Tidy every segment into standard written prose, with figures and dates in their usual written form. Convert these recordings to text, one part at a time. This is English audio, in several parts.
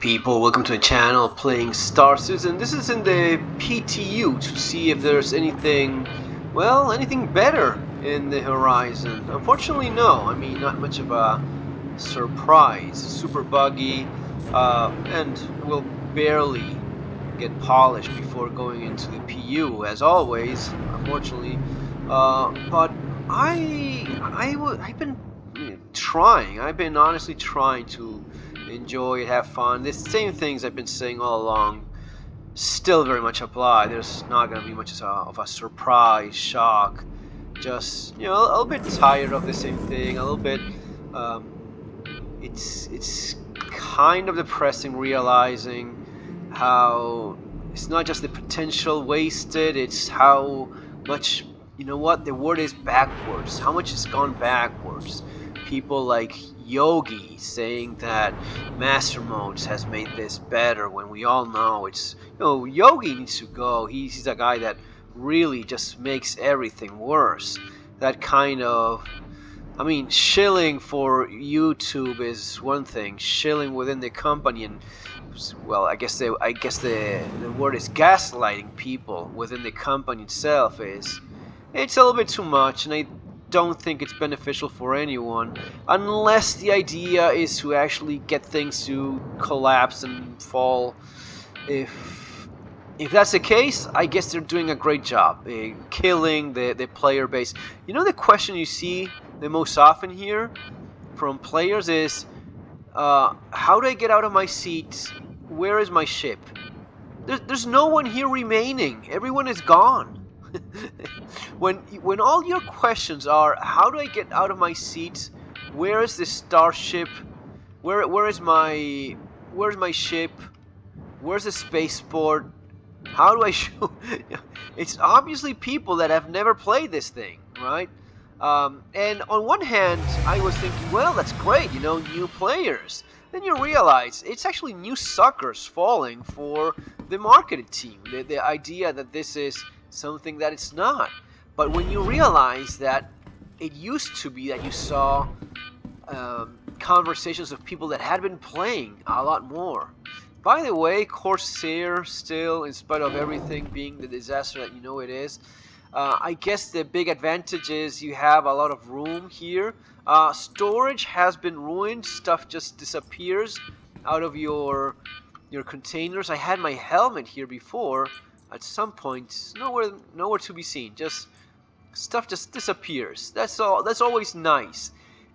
people, welcome to the channel Playing Star Citizen. This is in the PTU to see if there's anything, well, anything better in the horizon. Unfortunately, no. I mean, not much of a surprise. Super buggy, and will barely get polished before going into the PU, as always, unfortunately. But I've been trying. I've been honestly trying to enjoy it, have fun. The same things I've been saying all along still very much apply. There's not going to be much of a surprise, shock. Just, you know, a little bit tired of the same thing. A little bit. It's kind of depressing realizing how it's not just the potential wasted. It's how much, you know what, the word is backwards. How much has gone backwards. People like Yogi saying that Master Modes has made this better when we all know it's, you know, Yogi needs to go. He's a guy that really just makes everything worse. That kind of, I mean, shilling for YouTube is one thing. Shilling within the company and, well, I guess the word is gaslighting people within the company itself is, it's a little bit too much, and I don't think it's beneficial for anyone unless the idea is to actually get things to collapse and fall. If that's the case, I guess they're doing a great job killing the player base. You know, the question you see the most often here from players is, how do I get out of my seat? Where is my ship? There's no one here remaining. Everyone is gone. when all your questions are, how do I get out of my seat? Where is the starship? Where's my ship? Where's the spaceport? How do I shoot? It's obviously people that have never played this thing, right? And on one hand, I was thinking, well, that's great, you know, new players. Then you realize it's actually new suckers falling for the marketing team. The idea that this is something that it's not. But when you realize that it used to be that you saw conversations of people that had been playing a lot more. By the way, Corsair still, in spite of everything being the disaster that you know it is, I guess the big advantage is you have a lot of room here. Storage has been ruined. Stuff just disappears out of your containers. I had my helmet here before. At some point, nowhere to be seen. Just stuff just disappears. That's all. That's always nice.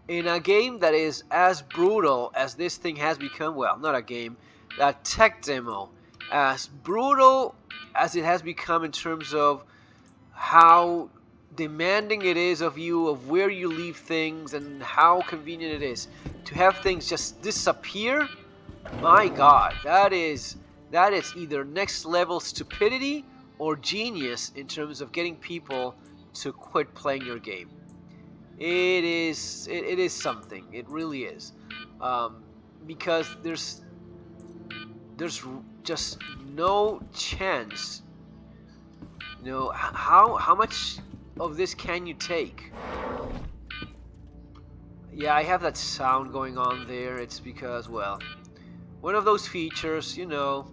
In a game that is as brutal as this thing has become, well, not a game, a tech demo, as brutal as it has become in terms of how demanding it is of you, of where you leave things, and how convenient it is to have things just disappear. My God, that is either next level stupidity or genius in terms of getting people to quit playing your game. It is something. It really is, because there's just no chance. You know, how much of this can you take? Yeah, I have that sound going on there. It's because, well, one of those features, you know,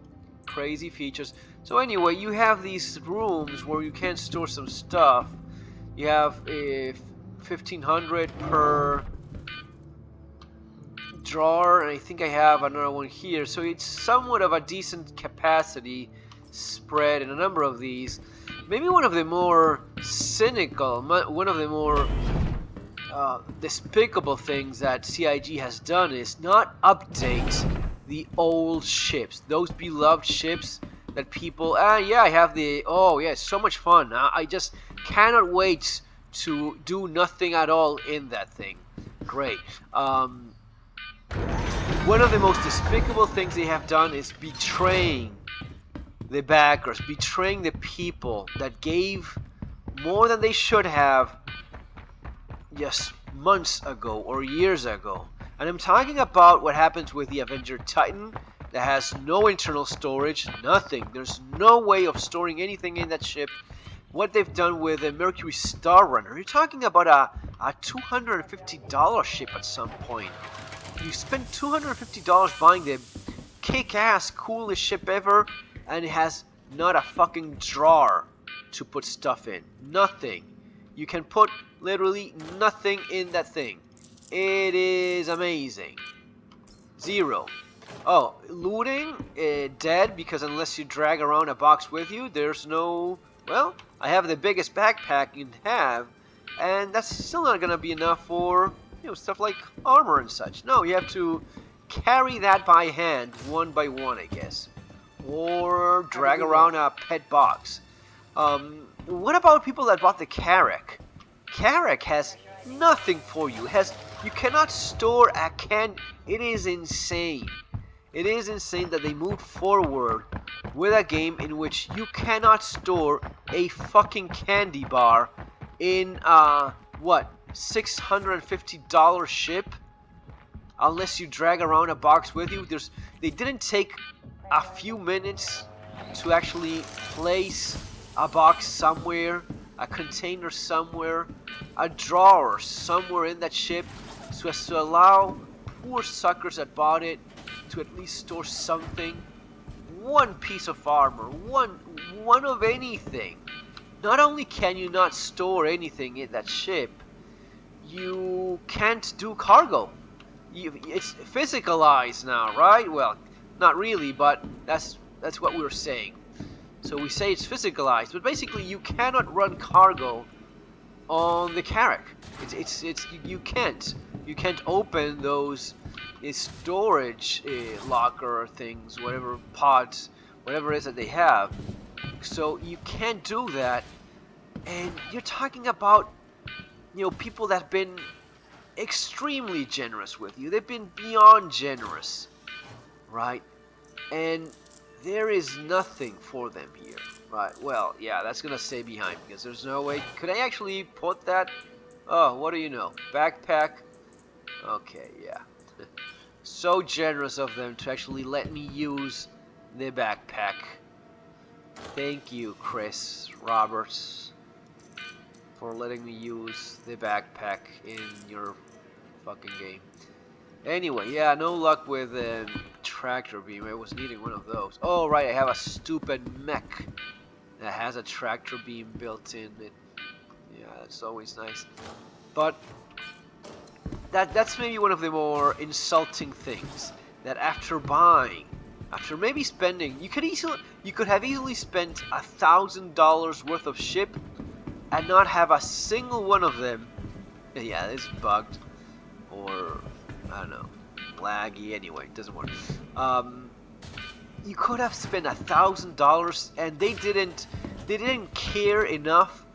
crazy features. So anyway, you have these rooms where you can store some stuff. You have 1,500 per drawer, and I think I have another one here. So it's somewhat of a decent capacity spread in a number of these. Maybe one of the more cynical, one of the more despicable things that CIG has done is not update the old ships, those beloved ships that people, yeah, I have the, oh yeah, it's so much fun. I just cannot wait to do nothing at all in that thing. Great. One of the most despicable things they have done is betraying the backers, betraying the people that gave more than they should have just months ago or years ago. And I'm talking about what happens with the Avenger Titan that has no internal storage, nothing. There's no way of storing anything in that ship. What they've done with the Mercury Star Runner, you're talking about a $250 ship at some point. You spend $250 buying kick-ass, coolest ship ever, and it has not a fucking drawer to put stuff in. Nothing. You can put literally nothing in that thing. It is amazing. 0. Oh, looting, dead, because unless you drag around a box with you, there's no... Well, I have the biggest backpack you can have, and that's still not gonna be enough for, stuff like armor and such. No, you have to carry that by hand, one by one, I guess. Or drag around a pet box. What about people that bought the Carrack? Carrack has nothing for you. You cannot store a can. It is insane. It is insane that they moved forward with a game in which you cannot store a fucking candy bar in what, $650 ship, unless you drag around a box with you. They didn't take a few minutes to actually place a box somewhere, a container somewhere, a drawer somewhere in that ship, so as to allow poor suckers that bought it to at least store something. One piece of armor, one of anything. Not only can you not store anything in that ship, you can't do cargo. It's physicalized now, right? Well, not really, but that's what we were saying. So we say it's physicalized, but basically you cannot run cargo on the Carrack. You can't open those storage locker things, whatever pods, whatever it is that they have. So you can't do that, and you're talking about people that have been extremely generous with you. They've been beyond generous, right? And there is nothing for them here, right? Well, yeah, that's gonna stay behind because there's no way. Could I actually put that? Oh, what do you know? Backpack. Okay, yeah. So generous of them to actually let me use the backpack. Thank you, Chris Roberts, for letting me use the backpack in your fucking game. Anyway, yeah, no luck with tractor beam. I was needing one of those. Oh, right, I have a stupid mech that has a tractor beam built in it. Yeah, that's always nice. But that's maybe one of the more insulting things, that after maybe spending, you could have easily spent $1,000 worth of ship and not have a single one of them. Yeah, it's bugged, or I don't know, laggy. Anyway, it doesn't work. You could have spent $1,000, and they didn't care enough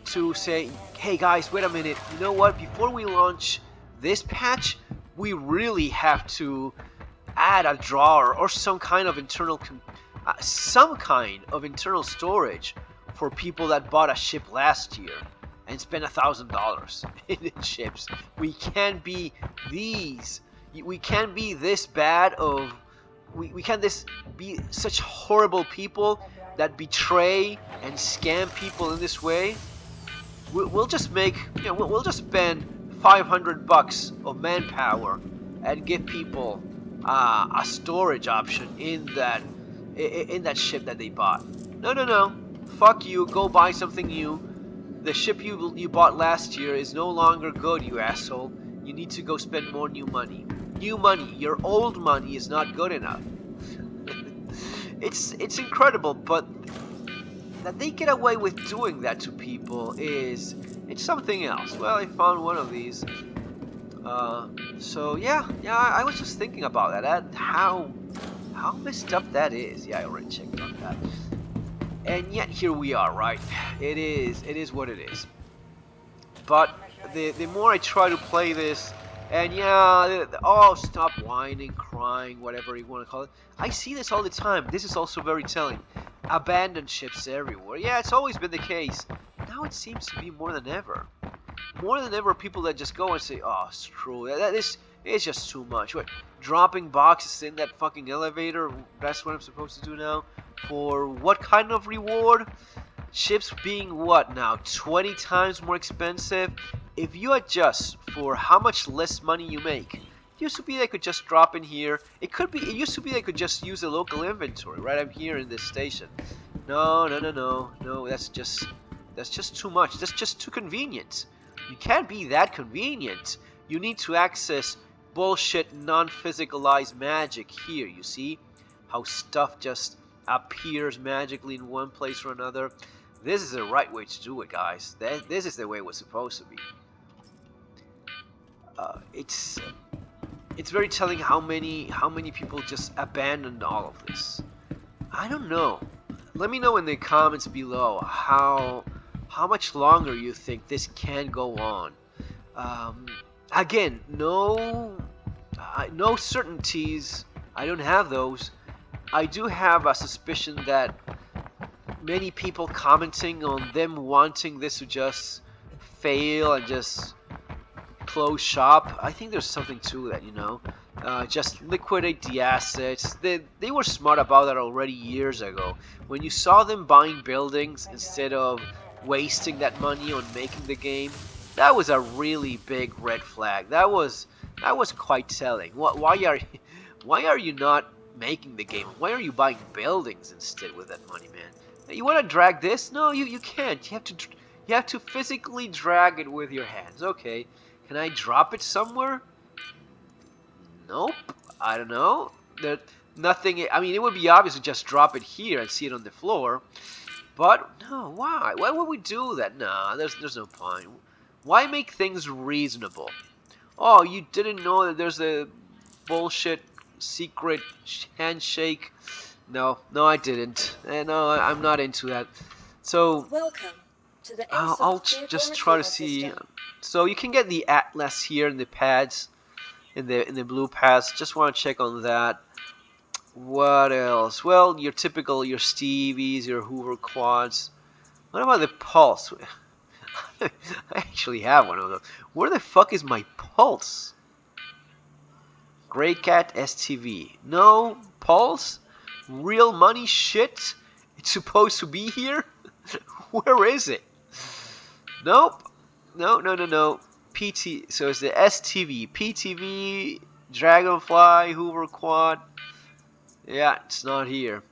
to say, hey guys, wait a minute, you know what, before we launch this patch, we really have to add a drawer or some kind of internal storage for people that bought a ship last year and spent $1,000 in ships. We can't be this bad of, we can't be such horrible people that betray and scam people in this way. We'll just make, we'll just spend $500 of manpower and give people a storage option in that ship that they bought. No. Fuck you. Go buy something new. The ship you bought last year is no longer good, you asshole. You need to go spend more new money. New money. Your old money is not good enough. It's incredible, but that they get away with doing that to people it's something else. Well, I found one of these. So yeah, I was just thinking about that. How messed up that is. Yeah, I already checked on that. And yet here we are, right? It is what it is. But the more I try to play this, and yeah, oh, stop whining, crying, whatever you want to call it. I see this all the time. This is also very telling. Abandoned ships everywhere. Yeah, it's always been the case. Now it seems to be more than ever. More than ever, people that just go and say, oh, screw that. This is just too much. What, dropping boxes in that fucking elevator? That's what I'm supposed to do now? For what kind of reward? Ships being what now? 20 times more expensive? If you adjust for how much less money you make, used to be they could just drop in here. It used to be they could just use the local inventory, right? I'm here in this station. No, no, no, no, no. That's just too much. That's just too convenient. You can't be that convenient. You need to access bullshit non-physicalized magic here. You see how stuff just appears magically in one place or another. This is the right way to do it, guys. This is the way it was supposed to be. It's very telling how many people just abandoned all of this. I don't know. Let me know in the comments below how much longer you think this can go on. Again, no certainties. I don't have those. I do have a suspicion that many people commenting on them wanting this to just fail and just close shop. I think there's something to that, you know. Just liquidate the assets. They were smart about that already years ago. When you saw them buying buildings instead of wasting that money on making the game, that was a really big red flag. That was quite telling. Why are you not making the game? Why are you buying buildings instead with that money, man? You want to drag this? No, you can't. You have to physically drag it with your hands. Okay. Can I drop it somewhere? Nope. I don't know. Nothing. I mean, it would be obvious to just drop it here and see it on the floor. But no, why? Why would we do that? Nah, there's no point. Why make things reasonable? Oh, you didn't know that there's a bullshit secret handshake? No, I didn't. No, I'm not into that. So welcome to the I'll just try to see. So you can get the atlas here in the pads, in the blue pads. Just want to check on that. What else? Well, your Stevies, your Hoover quads. What about the pulse? I actually have one of those. Where the fuck is my pulse? Grey Cat STV. No pulse? Real money shit? It's supposed to be here? Where is it? Nope. No. PT. So it's the STV. PTV, Dragonfly, Hoover Quad. Yeah, it's not here.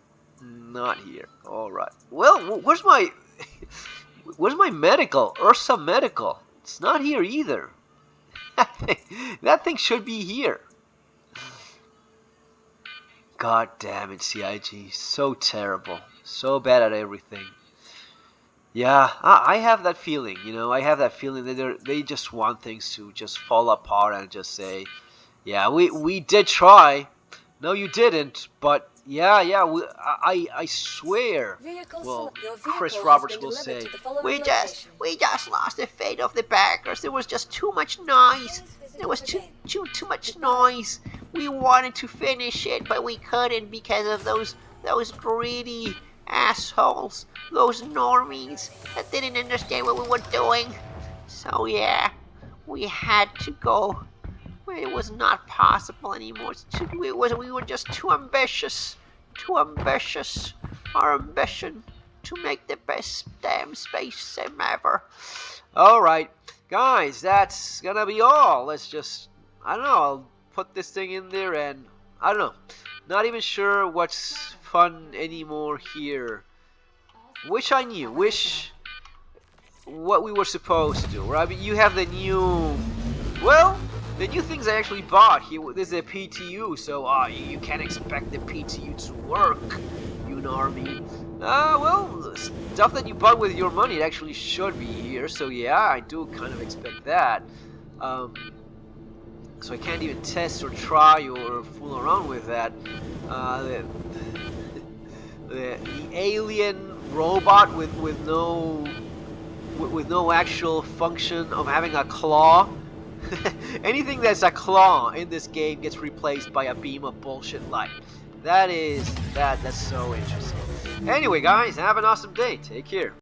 Not here. Alright. Well, where's my medical? Ursa Medical. It's not here either. That thing should be here. God damn it, CIG. So terrible. So bad at everything. Yeah, I have that feeling, you know. I have that feeling that they just want things to just fall apart and just say, yeah, we did try. No, you didn't. But yeah, I swear. Well, Chris Roberts will say, we just lost the fate of the backers. There was just too much noise. There was too much noise. We wanted to finish it, but we couldn't because of those greedy assholes, those normies that didn't understand what we were doing. So yeah, we had to go. It was not possible anymore. We were just too ambitious. Our ambition to make the best damn space sim ever. Alright, guys, that's gonna be all. Let's just, I don't know, I'll put this thing in there and, I don't know. Not even sure what's fun anymore here. Wish I knew. Wish what we were supposed to do, right? I mean, you have the new, well, the new things I actually bought here. This is a PTU, so you can't expect the PTU to work, you normie. Well, stuff that you bought with your money, it actually should be here. So yeah, I do kind of expect that. So I can't even test or try or fool around with that. The alien robot with no actual function of having a claw. Anything that's a claw in this game gets replaced by a beam of bullshit light. That's so interesting. Anyway, guys, have an awesome day. Take care.